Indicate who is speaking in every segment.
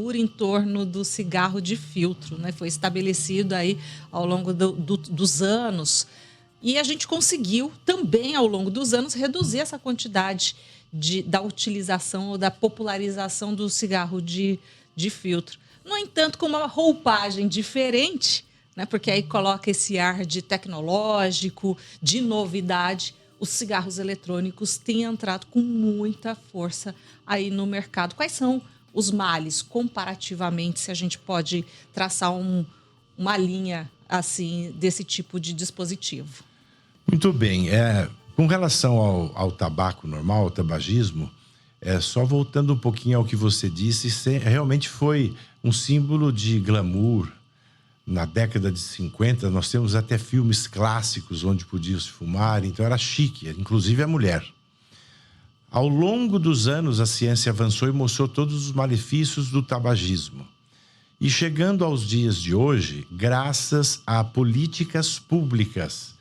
Speaker 1: cultura em torno do cigarro de filtro, né? Foi estabelecido aí ao longo dos anos. E a gente conseguiu também, ao longo dos anos, reduzir essa quantidade da utilização ou da popularização do cigarro de filtro. No entanto, com uma roupagem diferente, né? Porque aí coloca esse ar de tecnológico, de novidade, os cigarros eletrônicos têm entrado com muita força aí no mercado. Quais são os males, comparativamente, se a gente pode traçar uma linha assim desse tipo de dispositivo?
Speaker 2: Muito bem. Com relação ao tabaco normal, ao tabagismo, só voltando um pouquinho ao que você disse, realmente foi um símbolo de glamour. Na década de 50, nós temos até filmes clássicos onde podia-se fumar, então era chique, inclusive a mulher. Ao longo dos anos, a ciência avançou e mostrou todos os malefícios do tabagismo. E chegando aos dias de hoje, graças a políticas públicas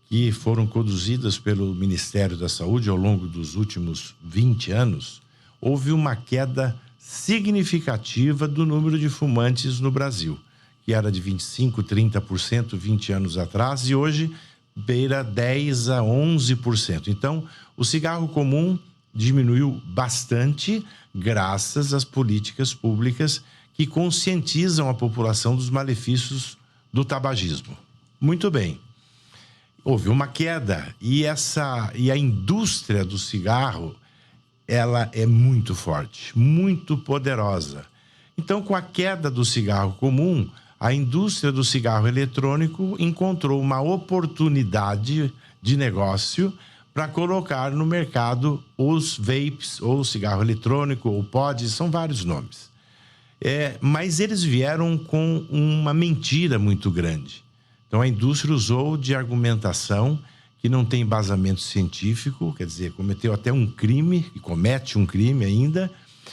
Speaker 2: que foram conduzidas pelo Ministério da Saúde ao longo dos últimos 20 anos, houve uma queda significativa do número de fumantes no Brasil, que era de 25%, 30% 20 anos atrás, e hoje beira 10% a 11%. Então, o cigarro comum diminuiu bastante graças às políticas públicas que conscientizam a população dos malefícios do tabagismo. Muito bem. Houve uma queda e a indústria do cigarro, ela é muito forte, muito poderosa. Então, com a queda do cigarro comum, a indústria do cigarro eletrônico encontrou uma oportunidade de negócio para colocar no mercado os vapes, ou cigarro eletrônico, ou pods, são vários nomes. Mas eles vieram com uma mentira muito grande. Então, a indústria usou de argumentação que não tem embasamento científico, quer dizer, cometeu até um crime, e comete um crime ainda,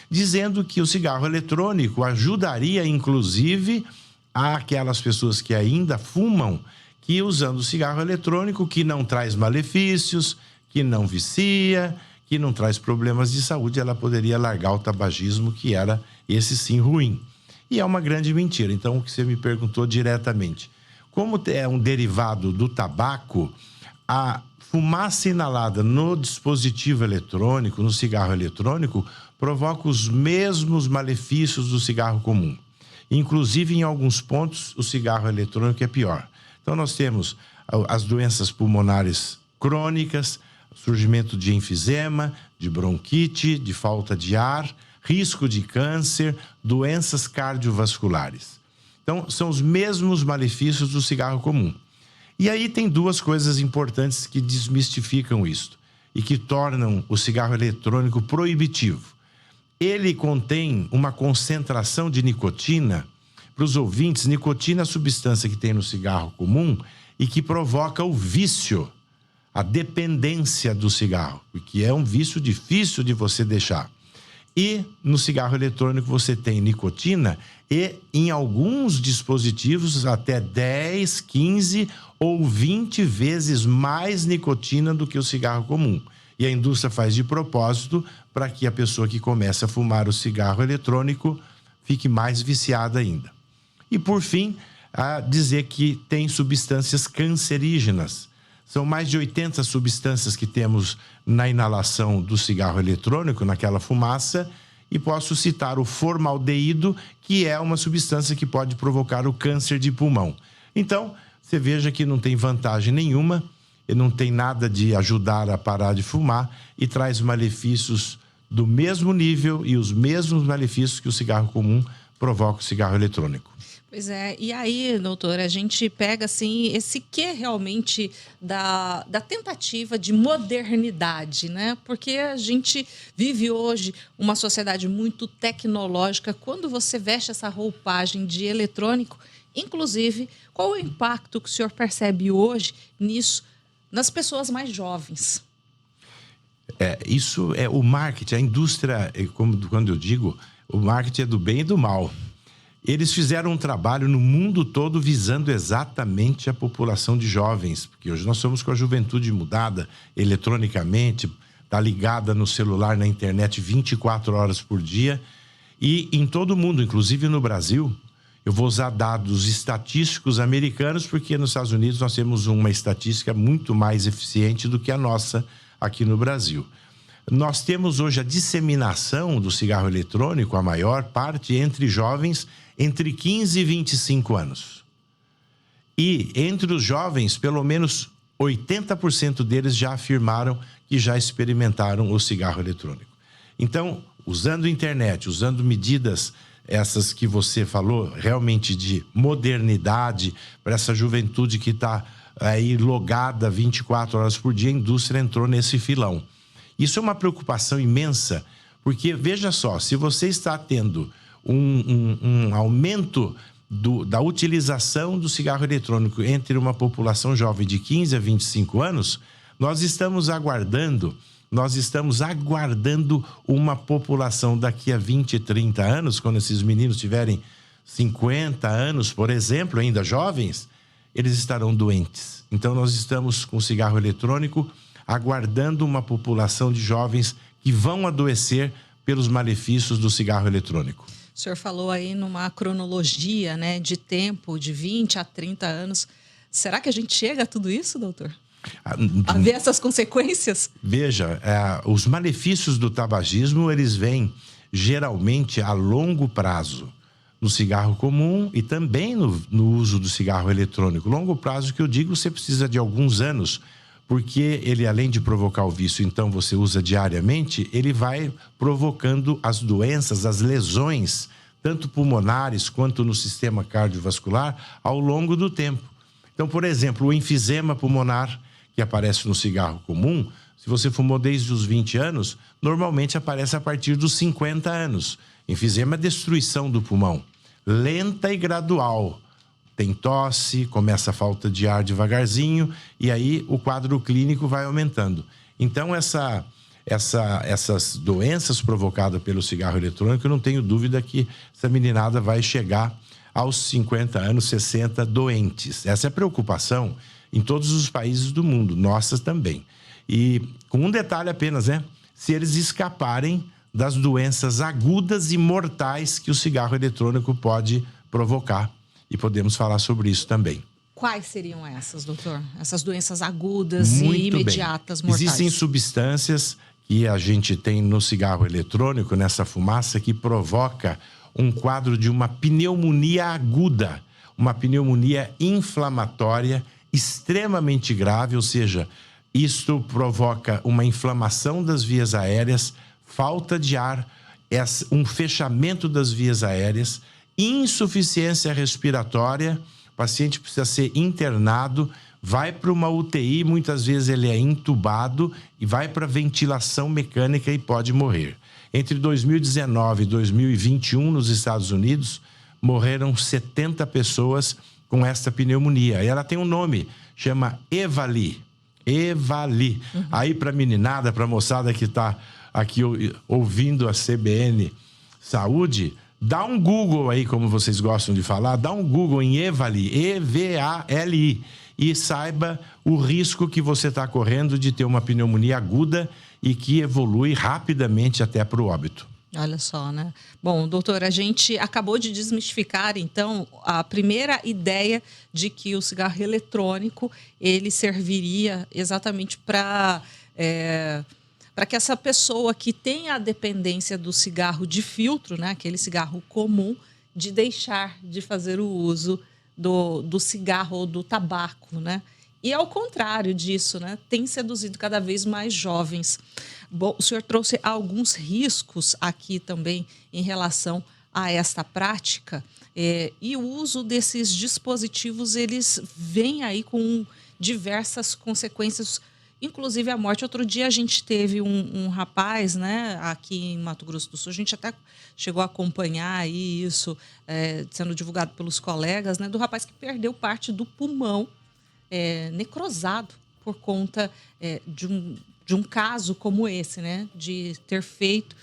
Speaker 2: dizendo que o cigarro eletrônico ajudaria, inclusive, aquelas pessoas que ainda fumam, que usando o cigarro eletrônico, que não traz malefícios, que não vicia, que não traz problemas de saúde, ela poderia largar o tabagismo, que era esse sim ruim. E é uma grande mentira. Então, o que você me perguntou diretamente, como é um derivado do tabaco, a fumaça inalada no dispositivo eletrônico, no cigarro eletrônico, provoca os mesmos malefícios do cigarro comum. Inclusive, em alguns pontos, o cigarro eletrônico é pior. Então, nós temos as doenças pulmonares crônicas, surgimento de enfisema, de bronquite, de falta de ar, risco de câncer, doenças cardiovasculares. Então, são os mesmos malefícios do cigarro comum. E aí tem duas coisas importantes que desmistificam isso e que tornam o cigarro eletrônico proibitivo. Ele contém uma concentração de nicotina. Para os ouvintes, nicotina é a substância que tem no cigarro comum e que provoca o vício, a dependência do cigarro, que é um vício difícil de você deixar. E no cigarro eletrônico você tem nicotina e em alguns dispositivos até 10, 15 ou 20 vezes mais nicotina do que o cigarro comum. E a indústria faz de propósito para que a pessoa que começa a fumar o cigarro eletrônico fique mais viciada ainda. E por fim, a dizer que tem substâncias cancerígenas. São mais de 80 substâncias que temos na inalação do cigarro eletrônico, naquela fumaça, e posso citar o formaldeído, que é uma substância que pode provocar o câncer de pulmão. Então, você veja que não tem vantagem nenhuma, e não tem nada de ajudar a parar de fumar e traz malefícios do mesmo nível e os mesmos malefícios que o cigarro comum provoca o cigarro eletrônico.
Speaker 1: Pois é, e aí, doutora, a gente pega assim esse quê realmente da tentativa de modernidade, né? Porque a gente vive hoje uma sociedade muito tecnológica. Quando você veste essa roupagem de eletrônico, inclusive, qual o impacto que o senhor percebe hoje nisso, nas pessoas mais jovens?
Speaker 2: Isso é o marketing, a indústria, quando eu digo, o marketing é do bem e do mal. Eles fizeram um trabalho no mundo todo visando exatamente a população de jovens, porque hoje nós somos com a juventude mudada eletronicamente, está ligada no celular, na internet 24 horas por dia, E em todo o mundo, inclusive no Brasil, eu vou usar dados estatísticos americanos, porque nos Estados Unidos nós temos uma estatística muito mais eficiente do que a nossa aqui no Brasil. Nós temos hoje a disseminação do cigarro eletrônico, a maior parte, entre jovens entre 15 e 25 anos. E entre os jovens, pelo menos 80% deles já afirmaram que já experimentaram o cigarro eletrônico. Então, usando a internet, usando medidas essas que você falou, realmente de modernidade, para essa juventude que está aí logada 24 horas por dia, a indústria entrou nesse filão. Isso é uma preocupação imensa, porque, veja só, se você está tendo um aumento da utilização do cigarro eletrônico entre uma população jovem de 15 a 25 anos, nós estamos aguardando uma população daqui a 20, 30 anos, quando esses meninos tiverem 50 anos, por exemplo, ainda jovens, eles estarão doentes. Então, nós estamos com o cigarro eletrônico aguardando uma população de jovens que vão adoecer pelos malefícios do cigarro eletrônico.
Speaker 1: O senhor falou aí numa cronologia, né, de tempo, de 20 a 30 anos. Será que a gente chega a tudo isso, doutor? A ver essas consequências?
Speaker 2: Veja, os malefícios do tabagismo, eles vêm geralmente a longo prazo, no cigarro comum e também no uso do cigarro eletrônico. Longo prazo que eu digo, você precisa de alguns anos, porque ele, além de provocar o vício, então você usa diariamente, ele vai provocando as doenças, as lesões, tanto pulmonares quanto no sistema cardiovascular, ao longo do tempo. Então, por exemplo, o enfisema pulmonar, que aparece no cigarro comum, se você fumou desde os 20 anos, normalmente aparece a partir dos 50 anos. Enfisema é destruição do pulmão, lenta e gradual. Tem tosse, começa a falta de ar devagarzinho, e aí o quadro clínico vai aumentando. Então, essas doenças provocadas pelo cigarro eletrônico, eu não tenho dúvida que essa meninada vai chegar aos 50 anos, 60, doentes. Essa é a preocupação em todos os países do mundo, nossas também. E com um detalhe apenas, né? Se eles escaparem das doenças agudas e mortais que o cigarro eletrônico pode provocar. E podemos falar sobre isso também.
Speaker 1: Quais seriam essas, doutor? Essas doenças agudas
Speaker 2: Muito
Speaker 1: e imediatas,
Speaker 2: bem.
Speaker 1: mortais?
Speaker 2: Existem substâncias que a gente tem no cigarro eletrônico, nessa fumaça, que provoca um quadro de uma pneumonia aguda, uma pneumonia inflamatória extremamente grave, ou seja, isto provoca uma inflamação das vias aéreas, falta de ar, um fechamento das vias aéreas, insuficiência respiratória, o paciente precisa ser internado, vai para uma UTI, muitas vezes ele é entubado e vai para ventilação mecânica e pode morrer. Entre 2019 e 2021, nos Estados Unidos, morreram 70 pessoas com esta pneumonia. E ela tem um nome, chama EVALI. EVALI. Aí, para a meninada, para a moçada que está aqui ouvindo a CBN Saúde, dá um Google aí, como vocês gostam de falar, dá um Google em EVALI, E-V-A-L-I, e saiba o risco que você está correndo de ter uma pneumonia aguda e que evolui rapidamente até para o óbito.
Speaker 1: Olha só, né? Bom, doutor, a gente acabou de desmistificar, então, a primeira ideia de que o cigarro eletrônico, ele serviria exatamente para que essa pessoa que tem a dependência do cigarro de filtro, né, aquele cigarro comum, de deixar de fazer o uso do cigarro ou do tabaco, né? E ao contrário disso, né, tem seduzido cada vez mais jovens. Bom, o senhor trouxe alguns riscos aqui também em relação a esta prática, e o uso desses dispositivos, eles vêm aí com diversas consequências, inclusive a morte. Outro dia a gente teve um rapaz, né, aqui em Mato Grosso do Sul, a gente até chegou a acompanhar aí isso, sendo divulgado pelos colegas, né, do rapaz que perdeu parte do pulmão, necrosado por conta de um caso como esse, né, de ter feito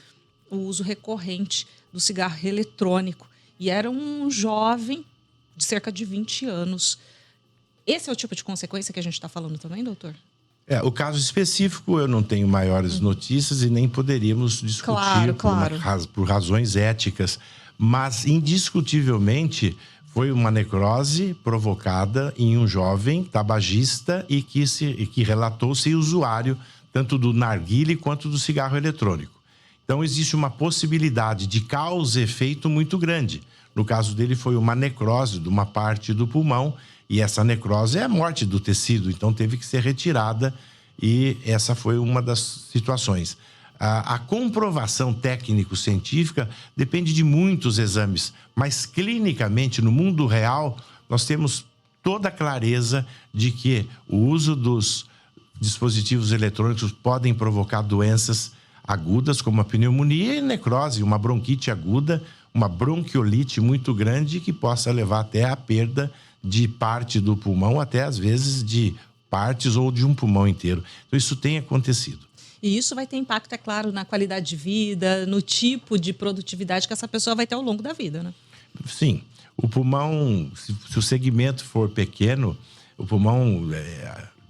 Speaker 1: o uso recorrente do cigarro eletrônico. E era um jovem de cerca de 20 anos. Esse é o tipo de consequência que a gente está falando também, doutor?
Speaker 2: O caso específico eu não tenho maiores notícias e nem poderíamos discutir
Speaker 1: Claro.
Speaker 2: por razões éticas, mas indiscutivelmente foi uma necrose provocada em um jovem tabagista e que relatou ser usuário tanto do narguile quanto do cigarro eletrônico. Então existe uma possibilidade de causa e efeito muito grande. No caso dele foi uma necrose de uma parte do pulmão, e essa necrose é a morte do tecido, então teve que ser retirada, e essa foi uma das situações. A comprovação técnico-científica depende de muitos exames, mas clinicamente, no mundo real, nós temos toda a clareza de que o uso dos dispositivos eletrônicos podem provocar doenças agudas, como a pneumonia e necrose, uma bronquite aguda, uma bronquiolite muito grande que possa levar até a perda de parte do pulmão, até às vezes de partes ou de um pulmão inteiro. Então isso tem acontecido.
Speaker 1: E isso vai ter impacto, é claro, na qualidade de vida, no tipo de produtividade que essa pessoa vai ter ao longo da vida, né?
Speaker 2: Sim, o pulmão, se o segmento for pequeno, o pulmão,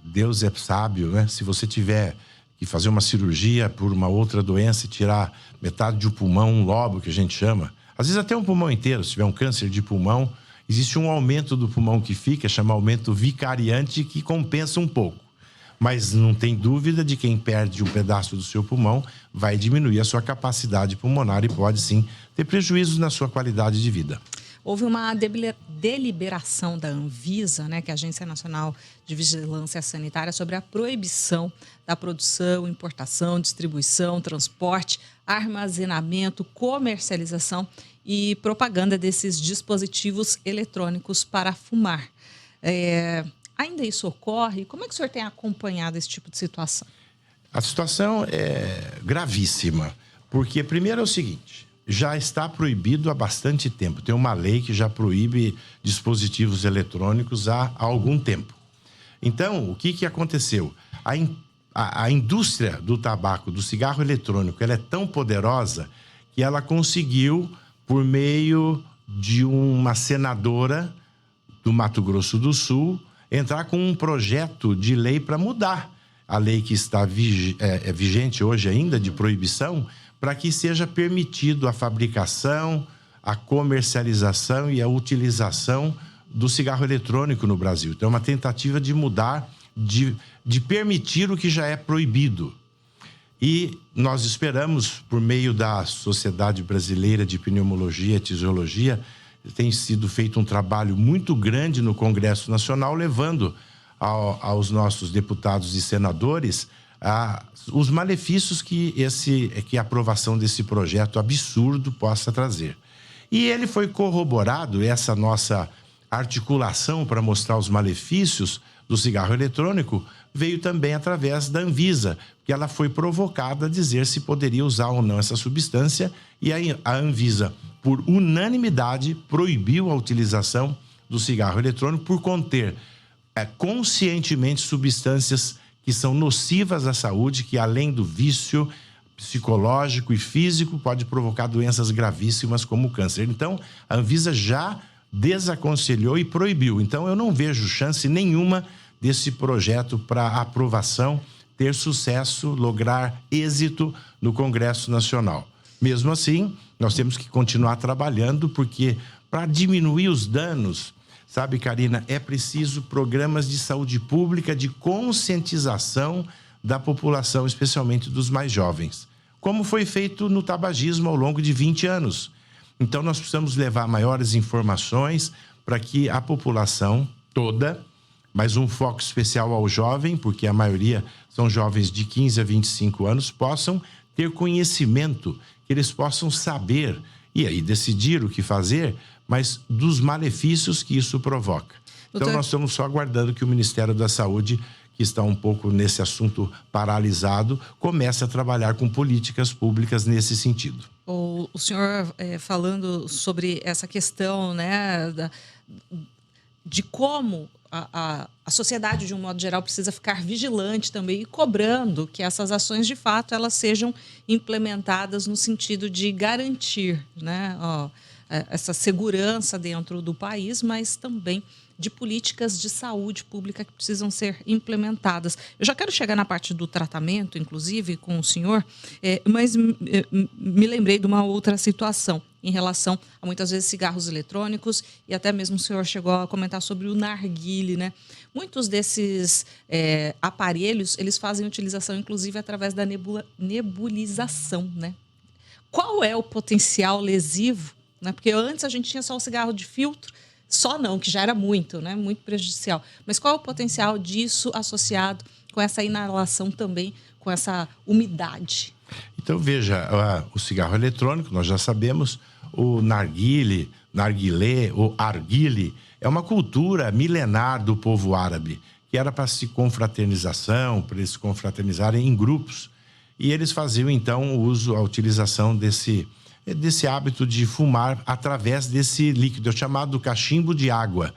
Speaker 2: Deus é sábio, né? Se você tiver que fazer uma cirurgia por uma outra doença e tirar metade de um pulmão, um lobo que a gente chama, às vezes até um pulmão inteiro, se tiver um câncer de pulmão, existe um aumento do pulmão que fica, chama aumento vicariante, que compensa um pouco. Mas não tem dúvida de quem perde um pedaço do seu pulmão vai diminuir a sua capacidade pulmonar e pode sim ter prejuízos na sua qualidade de vida.
Speaker 1: Houve uma deliberação da Anvisa, né, que é a Agência Nacional de Vigilância Sanitária, sobre a proibição da produção, importação, distribuição, transporte, armazenamento, comercialização e propaganda desses dispositivos eletrônicos para fumar. Ainda isso ocorre? Como é que o senhor tem acompanhado esse tipo de situação?
Speaker 2: A situação é gravíssima, porque primeiro é o seguinte, já está proibido há bastante tempo. Tem uma lei que já proíbe dispositivos eletrônicos há algum tempo. Então, o que aconteceu? A indústria do tabaco, do cigarro eletrônico, ela é tão poderosa que ela conseguiu, por meio de uma senadora do Mato Grosso do Sul, entrar com um projeto de lei para mudar a lei que está vigente hoje ainda, de proibição, para que seja permitido a fabricação, a comercialização e a utilização do cigarro eletrônico no Brasil. Então, é uma tentativa de mudar, de permitir o que já é proibido. E nós esperamos, por meio da Sociedade Brasileira de Pneumologia e Tisiologia, tem sido feito um trabalho muito grande no Congresso Nacional, levando aos nossos deputados e senadores os malefícios que a aprovação desse projeto absurdo possa trazer. E ele foi corroborado, essa nossa articulação para mostrar os malefícios do cigarro eletrônico, veio também através da Anvisa, que ela foi provocada a dizer se poderia usar ou não essa substância, e aí a Anvisa, por unanimidade, proibiu a utilização do cigarro eletrônico por conter conscientemente substâncias que são nocivas à saúde, que além do vício psicológico e físico, pode provocar doenças gravíssimas como o câncer. Então, a Anvisa já desaconselhou e proibiu. Então, eu não vejo chance nenhuma desse projeto para aprovação ter sucesso, lograr êxito no Congresso Nacional. Mesmo assim, nós temos que continuar trabalhando, porque para diminuir os danos, sabe, Karina, é preciso programas de saúde pública, de conscientização da população, especialmente dos mais jovens, como foi feito no tabagismo ao longo de 20 anos. Então, nós precisamos levar maiores informações para que a população toda, mas um foco especial ao jovem, porque a maioria são jovens de 15 a 25 anos, possam ter conhecimento, que eles possam saber e aí decidir o que fazer, mas dos malefícios que isso provoca. Então, nós estamos só aguardando que o Ministério da Saúde, que está um pouco nesse assunto paralisado, comece a trabalhar com políticas públicas nesse sentido.
Speaker 1: O senhor falando sobre essa questão, né, de como a sociedade, de um modo geral, precisa ficar vigilante também e cobrando que essas ações, de fato, elas sejam implementadas no sentido de garantir, né? essa segurança dentro do país, mas também de políticas de saúde pública que precisam ser implementadas. Eu já quero chegar na parte do tratamento, inclusive, com o senhor, mas me lembrei de uma outra situação em relação a, muitas vezes, cigarros eletrônicos, e até mesmo o senhor chegou a comentar sobre o narguile, né? Muitos desses aparelhos, eles fazem utilização, inclusive, através da nebulização, né? Qual é o potencial lesivo, né? Porque antes a gente tinha só o cigarro de filtro, só não, que já era muito, né? Muito prejudicial. Mas qual é o potencial disso associado com essa inalação também, com essa umidade?
Speaker 2: Então, veja, o cigarro eletrônico, nós já sabemos, o narguilé, o arguile, é uma cultura milenar do povo árabe, que era para se confraternização, para eles se confraternizarem em grupos. E eles faziam, então, a utilização desse hábito de fumar através desse líquido, é chamado cachimbo de água.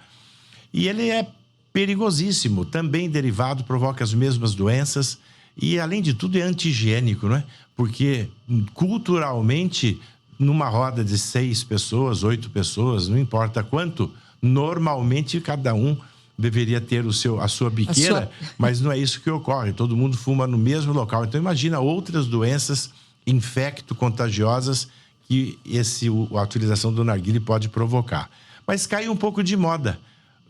Speaker 2: E ele é perigosíssimo, também derivado, provoca as mesmas doenças e, além de tudo, é anti-higiênico, não é? Porque, culturalmente, numa roda de 6 pessoas, 8 pessoas, não importa quanto, normalmente cada um deveria ter a sua biqueira, mas não é isso que ocorre. Todo mundo fuma no mesmo local. Então, imagina outras doenças infecto-contagiosas que a utilização do narguilé pode provocar. Mas caiu um pouco de moda,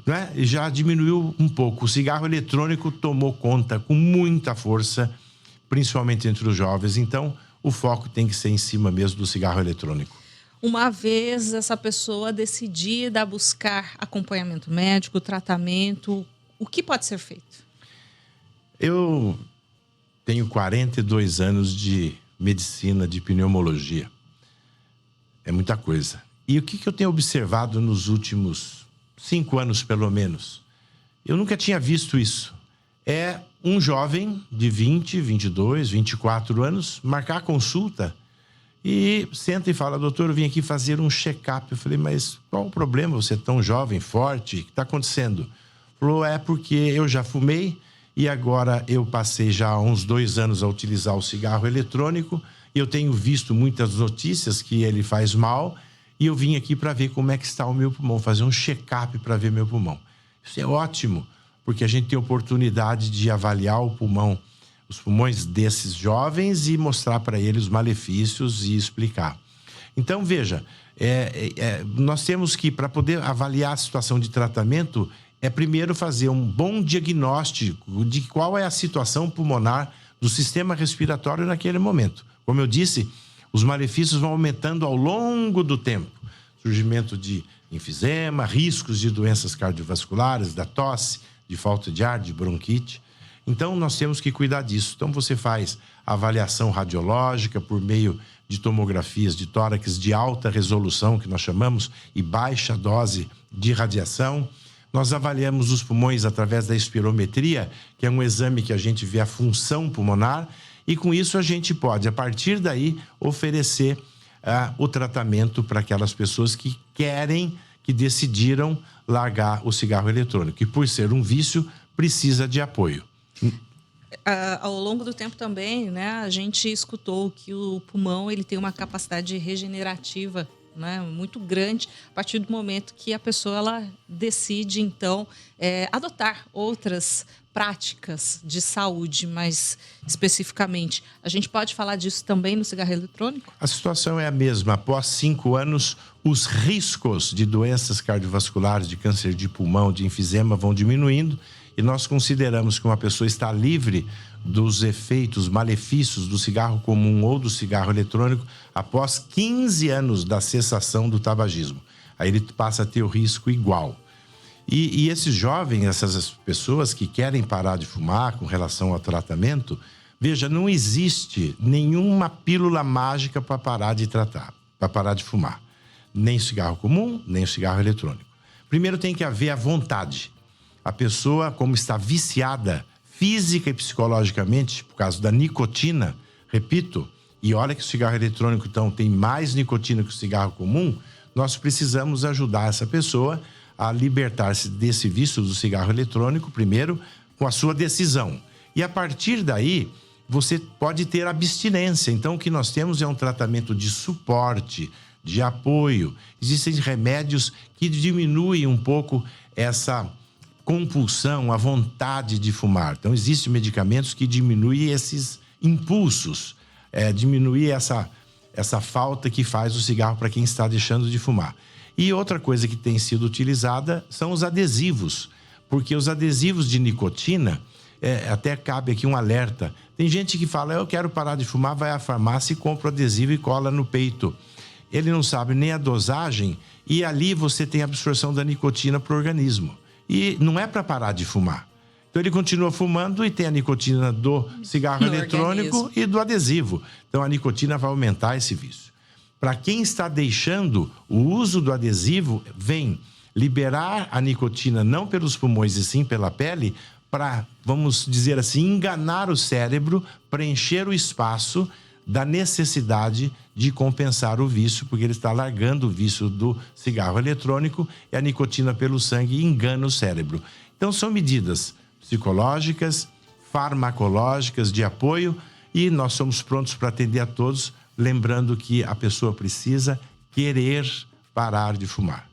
Speaker 2: né? Já diminuiu um pouco. O cigarro eletrônico tomou conta com muita força, principalmente entre os jovens. Então, o foco tem que ser em cima mesmo do cigarro eletrônico.
Speaker 1: Uma vez essa pessoa decidida a buscar acompanhamento médico, tratamento, o que pode ser feito?
Speaker 2: Eu tenho 42 anos de medicina, de pneumologia. É muita coisa. E o que eu tenho observado nos últimos 5 anos, pelo menos? Eu nunca tinha visto isso. É um jovem de 20, 22, 24 anos marcar a consulta e senta e fala: doutor, eu vim aqui fazer um check-up. Eu falei: mas qual o problema? Você é tão jovem, forte, o que está acontecendo? Falou: é porque eu já fumei e agora eu passei já há uns 2 anos a utilizar o cigarro eletrônico. Eu tenho visto muitas notícias que ele faz mal e eu vim aqui para ver como é que está o meu pulmão, fazer um check-up para ver meu pulmão. Isso é ótimo, porque a gente tem a oportunidade de avaliar o pulmão, os pulmões desses jovens e mostrar para eles os malefícios e explicar. Então, veja, nós temos que, para poder avaliar a situação de tratamento, primeiro fazer um bom diagnóstico de qual é a situação pulmonar do sistema respiratório naquele momento. Como eu disse, os malefícios vão aumentando ao longo do tempo. Surgimento de enfisema, riscos de doenças cardiovasculares, da tosse, de falta de ar, de bronquite. Então, nós temos que cuidar disso. Então, você faz avaliação radiológica por meio de tomografias de tórax de alta resolução, que nós chamamos, e baixa dose de radiação. Nós avaliamos os pulmões através da espirometria, que é um exame que a gente vê a função pulmonar, e com isso a gente pode, a partir daí, oferecer o tratamento para aquelas pessoas que decidiram largar o cigarro eletrônico. E por ser um vício, precisa de apoio.
Speaker 1: Ao longo do tempo também, né, a gente escutou que o pulmão ele tem uma capacidade regenerativa, né, muito grande, a partir do momento que a pessoa ela decide, então, adotar outras práticas de saúde, mais especificamente. A gente pode falar disso também no cigarro eletrônico?
Speaker 2: A situação é a mesma. Após 5 anos, os riscos de doenças cardiovasculares, de câncer de pulmão, de enfisema vão diminuindo e nós consideramos que uma pessoa está livre dos efeitos, malefícios do cigarro comum ou do cigarro eletrônico após 15 anos da cessação do tabagismo. Aí ele passa a ter o risco igual. E esses jovens, essas pessoas que querem parar de fumar com relação ao tratamento, veja, não existe nenhuma pílula mágica para parar de fumar. Nem o cigarro comum, nem o cigarro eletrônico. Primeiro tem que haver a vontade. A pessoa, como está viciada física e psicologicamente, por causa da nicotina, repito, e olha que o cigarro eletrônico então tem mais nicotina que o cigarro comum, nós precisamos ajudar essa pessoa a libertar-se desse vício do cigarro eletrônico, primeiro, com a sua decisão. E a partir daí, você pode ter abstinência. Então, o que nós temos é um tratamento de suporte, de apoio. Existem remédios que diminuem um pouco essa compulsão, a vontade de fumar. Então, existem medicamentos que diminuem esses impulsos, diminuem essa falta que faz o cigarro para quem está deixando de fumar. E outra coisa que tem sido utilizada são os adesivos, porque os adesivos de nicotina, até cabe aqui um alerta. Tem gente que fala, eu quero parar de fumar, vai à farmácia e compra o adesivo e cola no peito. Ele não sabe nem a dosagem e ali você tem a absorção da nicotina para o organismo. E não é para parar de fumar. Então ele continua fumando e tem a nicotina do cigarro eletrônico organismo. E do adesivo. Então a nicotina vai aumentar esse vício. Para quem está deixando o uso do adesivo, vem liberar a nicotina não pelos pulmões e sim pela pele, para, vamos dizer assim, enganar o cérebro, preencher o espaço da necessidade de compensar o vício, porque ele está largando o vício do cigarro eletrônico e a nicotina pelo sangue engana o cérebro. Então são medidas psicológicas, farmacológicas de apoio e nós somos prontos para atender a todos, lembrando que a pessoa precisa querer parar de fumar.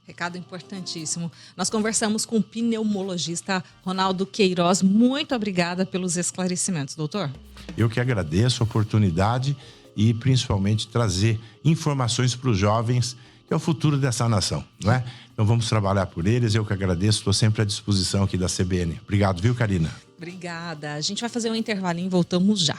Speaker 1: Recado importantíssimo. Nós conversamos com o pneumologista Ronaldo Queiroz. Muito obrigada pelos esclarecimentos, doutor.
Speaker 2: Eu que agradeço a oportunidade e principalmente trazer informações para os jovens, que é o futuro dessa nação, não é? Então vamos trabalhar por eles. Eu que agradeço, estou sempre à disposição aqui da CBN. Obrigado, viu, Karina?
Speaker 1: Obrigada. A gente vai fazer um intervalinho e voltamos já.